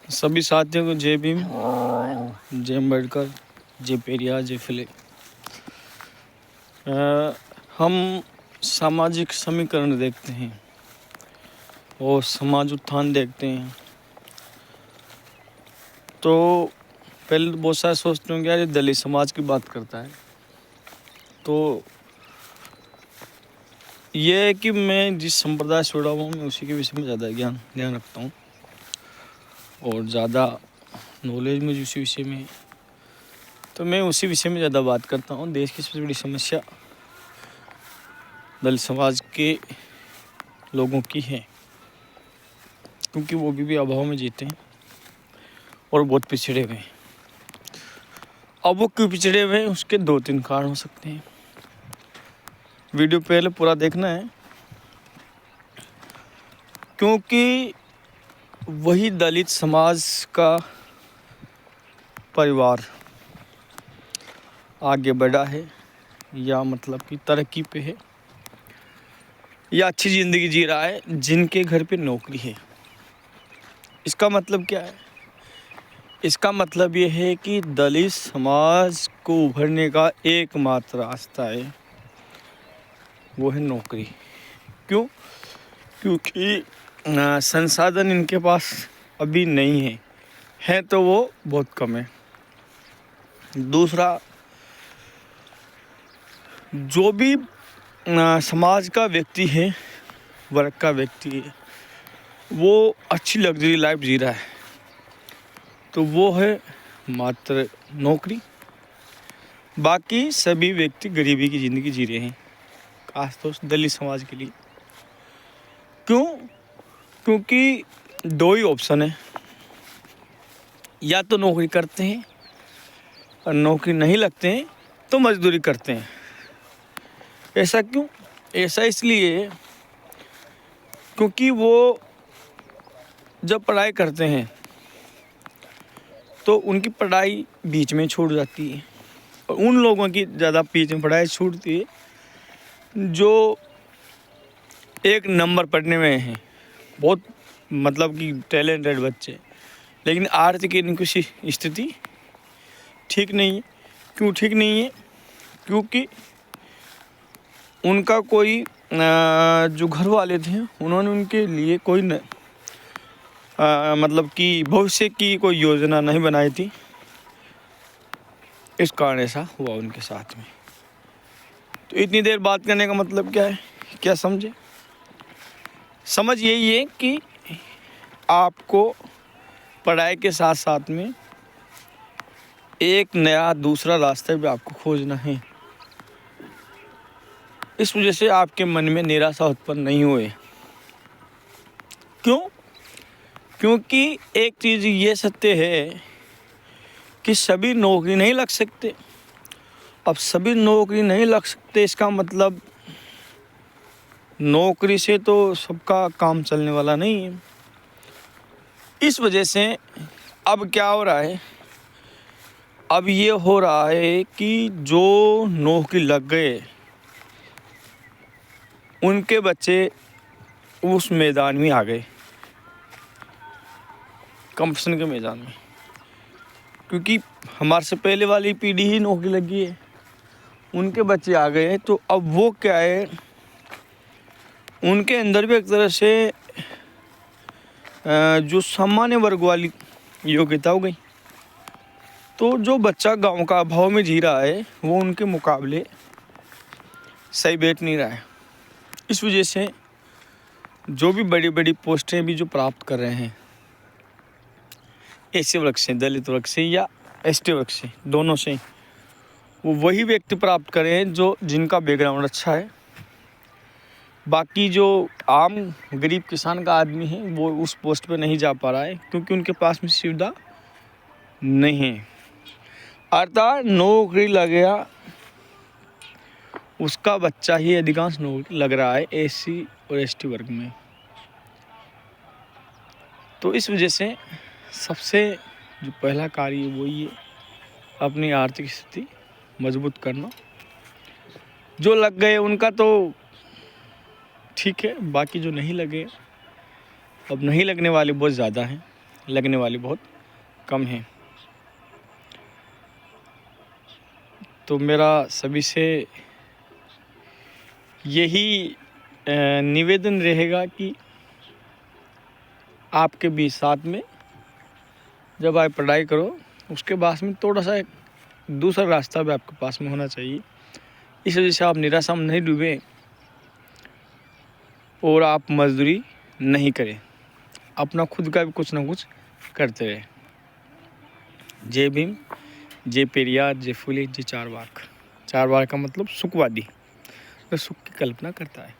सभी साथियों को जय भीम, जय अम्बेडकर, जय पेरियार, जय फुले। हम सामाजिक समीकरण देखते हैं और समाज उत्थान देखते हैं तो पहले तो बहुत सारे सोचते होंगे यार ये दलित समाज की बात करता है। तो ये है कि मैं जिस संप्रदाय से जुड़ा हुआ हूँ मैं उसी के विषय में ज़्यादा ध्यान रखता हूँ और ज़्यादा नॉलेज मुझे उसी विषय में है, तो मैं उसी विषय में ज़्यादा बात करता हूँ। देश की सबसे बड़ी समस्या दलित समाज के लोगों की है, क्योंकि वो भी अभाव में जीते हैं और बहुत पिछड़े हुए हैं। अब वो क्यों पिछड़े हुए हैं उसके 2-3 कारण हो सकते हैं। वीडियो पहले पूरा देखना है, क्योंकि वही दलित समाज का परिवार आगे बढ़ा है या मतलब कि तरक्की पे है या अच्छी ज़िंदगी जी रहा है जिनके घर पे नौकरी है। इसका मतलब क्या है? इसका मतलब ये है कि दलित समाज को उभरने का एकमात्र रास्ता है, वो है नौकरी। क्यों? क्योंकि संसाधन इनके पास अभी नहीं है तो वो बहुत कम है। दूसरा, जो भी समाज का व्यक्ति है, वर्ग का व्यक्ति है, वो अच्छी लग्जरी लाइफ जी रहा है, तो वो है मात्र नौकरी। बाकी सभी व्यक्ति गरीबी की ज़िंदगी जी रहे हैं, खासतौर से दलित समाज के लिए। क्यों? क्योंकि 2 ही ऑप्शन है, या तो नौकरी करते हैं और नौकरी नहीं लगते हैं तो मजदूरी करते हैं। ऐसा क्यों? ऐसा इसलिए क्योंकि वो जब पढ़ाई करते हैं तो उनकी पढ़ाई बीच में छूट जाती है, और उन लोगों की ज़्यादा बीच में पढ़ाई छूटती है जो एक नंबर पढ़ने में हैं, बहुत मतलब कि टैलेंटेड बच्चे, लेकिन आर्थिक इनकी स्थिति ठीक नहीं है। क्यों ठीक नहीं है? क्योंकि उनका कोई जो घर वाले थे उन्होंने उनके लिए कोई मतलब कि भविष्य की कोई योजना नहीं बनाई थी। इस कारण ऐसा हुआ उनके साथ में। तो इतनी देर बात करने का मतलब क्या है? क्या समझे? समझ यही है कि आपको पढ़ाई के साथ साथ में एक नया दूसरा रास्ता भी आपको खोजना है। इस वजह से आपके मन में निराशा उत्पन्न नहीं हुए। क्यों? क्योंकि एक चीज़ ये सत्य है कि सभी नौकरी नहीं लग सकते। अब सभी नौकरी नहीं लग सकते, इसका मतलब नौकरी से तो सबका काम चलने वाला नहीं है। इस वजह से अब क्या हो रहा है? अब ये हो रहा है कि जो नौकरी लग गए उनके बच्चे उस मैदान में आ गए, कंपटीशन के मैदान में। क्योंकि हमारे से पहले वाली पीढ़ी ही नौकरी लगी है, उनके बच्चे आ गए हैं, तो अब वो क्या है, उनके अंदर भी एक तरह से जो सामान्य वर्ग वाली योग्यता हो गई। तो जो बच्चा गांव का अभाव में जी रहा है वो उनके मुकाबले सही बैठ नहीं रहा है। इस वजह से जो भी बड़ी बड़ी पोस्टें भी जो प्राप्त कर रहे हैं ऐसे वर्ग से, दलित वर्ग से या एसटी वर्ग से, दोनों से, वो वही व्यक्ति प्राप्त कर रहे हैं जो जिनका बैकग्राउंड अच्छा है। बाकी जो आम गरीब किसान का आदमी है वो उस पोस्ट पे नहीं जा पा रहा है, क्योंकि उनके पास में सुविधा नहीं है। अर्थात नौकरी लग गया उसका बच्चा ही अधिकांश नौकरी लग रहा है एससी और एसटी वर्ग में। तो इस वजह से सबसे जो पहला कार्य है वो ये अपनी आर्थिक स्थिति मजबूत करना। जो लग गए उनका तो ठीक है, बाकी जो नहीं लगे, अब नहीं लगने वाले बहुत ज़्यादा हैं। लगने वाली बहुत कम हैं। तो मेरा सभी से यही निवेदन रहेगा कि आपके भी साथ में जब आप पढ़ाई करो उसके बाद में थोड़ा सा एक दूसरा रास्ता भी आपके पास में होना चाहिए। इस वजह से आप निराशा में नहीं डूबे और आप मजदूरी नहीं करें, अपना खुद का भी कुछ ना कुछ करते रहे। जय भीम, जय पेरियार, जय फुले, जय चारवाक। चारवाक का मतलब सुखवादी, जो सुख की कल्पना करता है।